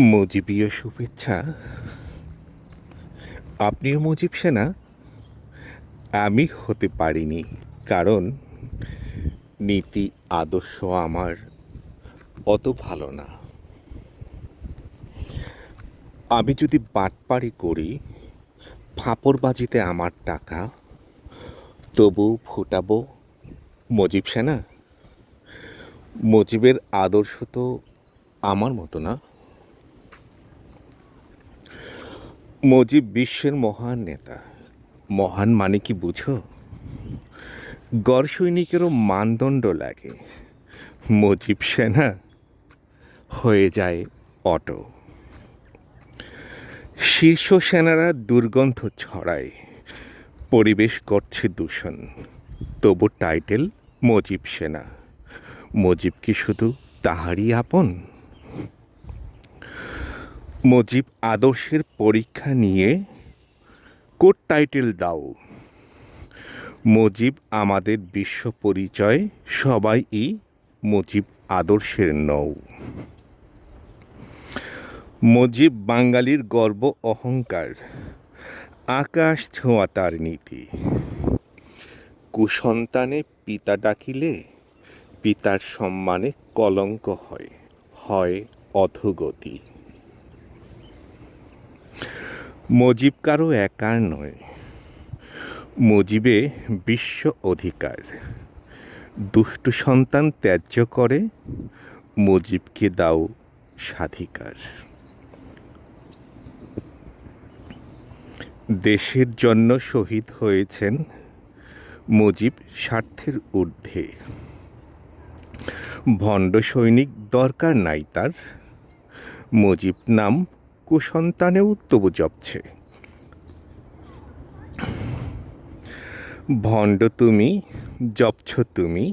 মুজিবীয় শুভেচ্ছা। আপনিও মুজিব সেনা? আমি হতে পারিনি, কারণ নীতি আদর্শ আমার অত ভালো না। আমি যদি বাটপারি করি, ফাপড়বাজিতে আমার টাকা, তবু ফুটাবো মুজিব সেনা। মুজিবের আদর্শ তো আমার মতো না। মুজিব বিশ্বের মহান নেতা। মহান মানে কি বুঝো? গড় সৈনিকেরও মানদণ্ড লাগে। মুজিব সেনা হয়ে যায় অটো। শীর্ষ সেনারা দুর্গন্ধ ছড়ায়, পরিবেশ করছে দূষণ, তবু টাইটেল মুজিব সেনা। মুজিব কি শুধু তাহারই আপন? মুজিব আদর্শের পরীক্ষা নিয়ে কোট টাইটেল দাও। মুজিব আমাদের বিশ্ব পরিচয়, সবাই মুজিব আদর্শের নৌ। মুজিব বাঙালির গর্ব অহংকার, আকাশ ছোঁয়া তার নীতি। কুসন্তানে পিতা ডাকিলে পিতার সম্মানে কলঙ্ক হয় অধোগতি। মুজিব কারো একার নয়, মুজিবে বিশ্ব অধিকার। দুষ্টু সন্তান ত্যায্য করে, মুজিবকে দাও স্বাধিকার। দেশের জন্য শহীদ হয়েছেন মুজিব স্বার্থের ঊর্ধ্বে। ভণ্ড সৈনিক দরকার নাই তার, মুজিব নাম কুসন্তানেও তবু জপছে। ভণ্ড তুমি, জপছ তুমি,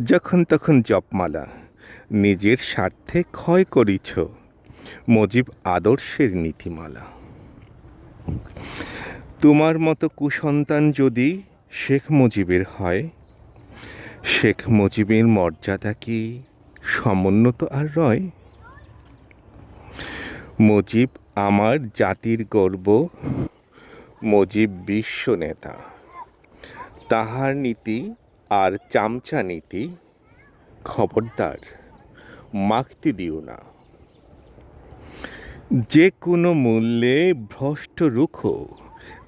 যখন তখন জপমালা, নিজের স্বার্থে ক্ষয় করিছ মুজিব আদর্শের নীতিমালা। তোমার মতো কুসন্তান যদি শেখ মুজিবের হয়, শেখ মুজিবের মর্যাদা কি সমুন্নত আর রয়? মুজিব আমার জাতির গর্ব, মুজিব বিশ্ব নেতা। তাহার নীতি আর চামচা নীতি খবরদার মাখতে দিও না। যে কোনো মূল্যে ভ্রষ্ট রুখ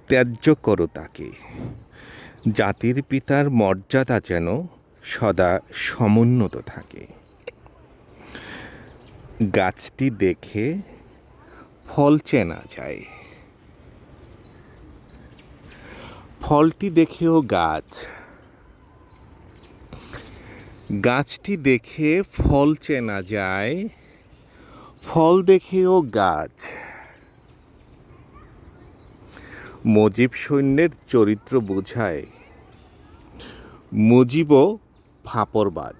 ত্যায্য করো তাকে। জাতির পিতার মর্যাদা যেন সদা সমুন্নত থাকে। গাছটি দেখে ফল চেনা যায়, ফলটি দেখেও গাছ। গাছটি দেখে ফল চেনা যায়, ফল দেখেও গাছ। মুজিব সৈন্যের চরিত্র বোঝায়, মুজিবও ফাপড়বাজ।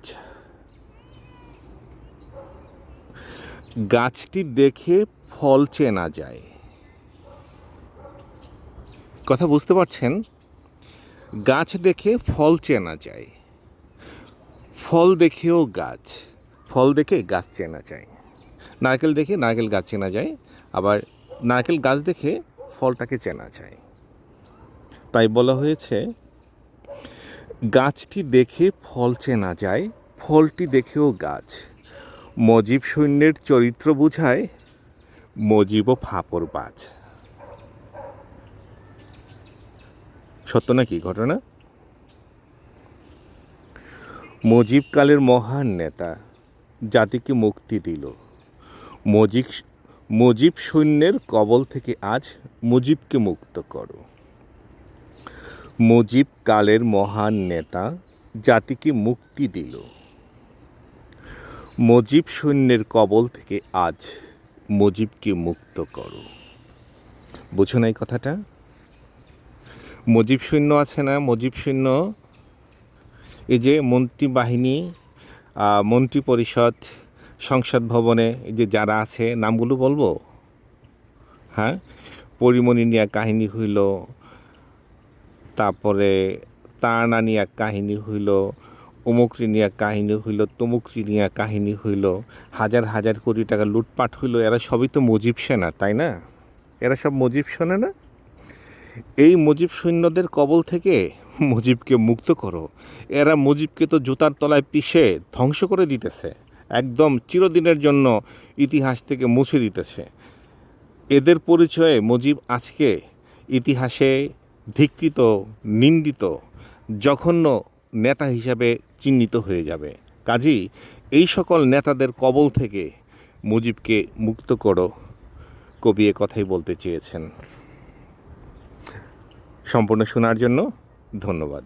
গাছটি দেখে ফল চেনা যায়। কথা বুঝতে পারছেন? গাছ দেখে ফল চেনা যায়, ফল দেখেও গাছ। ফল দেখে গাছ চেনা যায়। নারকেল দেখে নারকেল গাছ চেনা যায়, আবার নারকেল গাছ দেখে ফলটাকে চেনা যায়। তাই বলা হয়েছে, গাছটি দেখে ফল চেনা যায়, ফলটি দেখেও গাছ। মুজিব সৈন্যের চরিত্র বোঝায়, মুজিবও ফাপড়বাজ। সত্য নাকি ঘটনা? মুজিবকালের মহান নেতা, জাতিকে মুক্তি দিল। মুজিব সৈন্যের কবল থেকে আজ মুজিবকে মুক্ত করো। মুজিব কালের মহান নেতা, জাতিকে মুক্তি দিল। মুজিব সৈন্যের কবল থেকে আজ মুজিবকে মুক্ত করো। বুঝো না এই কথাটা? মুজিব সৈন্য আছে না, মুজিব সৈন্য, এই যে মন্ত্রী বাহিনী, মন্ত্রী পরিষদ, সংসদ ভবনে এই যে যারা আছে, নামগুলো বলবো? হ্যাঁ, পরিমণি নিয়ে কাহিনী হইল, তারপরে তার নানি এক কাহিনী হইল, অমুক ঋণিয়া কাহিনী হইল, তমুক ঋণিয়া কাহিনী হইল, হাজার হাজার কোটি টাকা লুটপাট হইল, এরা সবই তো মুজিব সেনা, তাই না? এরা সব মুজিব সেনা না? এই মুজিব সৈন্যদের কবল থেকে মুজিবকে মুক্ত করো। এরা মুজিবকে তো জুতার তলায় পিষে ধ্বংস করে দিতেছে, একদম চিরদিনের জন্য ইতিহাস থেকে মুছে দিতেছে। এদের পরিচয়ে মুজিব আজকে ইতিহাসে ধিক্কৃত, নিন্দিত, জঘন্য নেতা হিসাবে চিহ্নিত হয়ে যাবে। কাজেই এই সকল নেতাদের কবল থেকে মুজিবকে মুক্ত করো, কবি এ কথাই বলতে চেয়েছেন। সম্পূর্ণ শোনার জন্য ধন্যবাদ।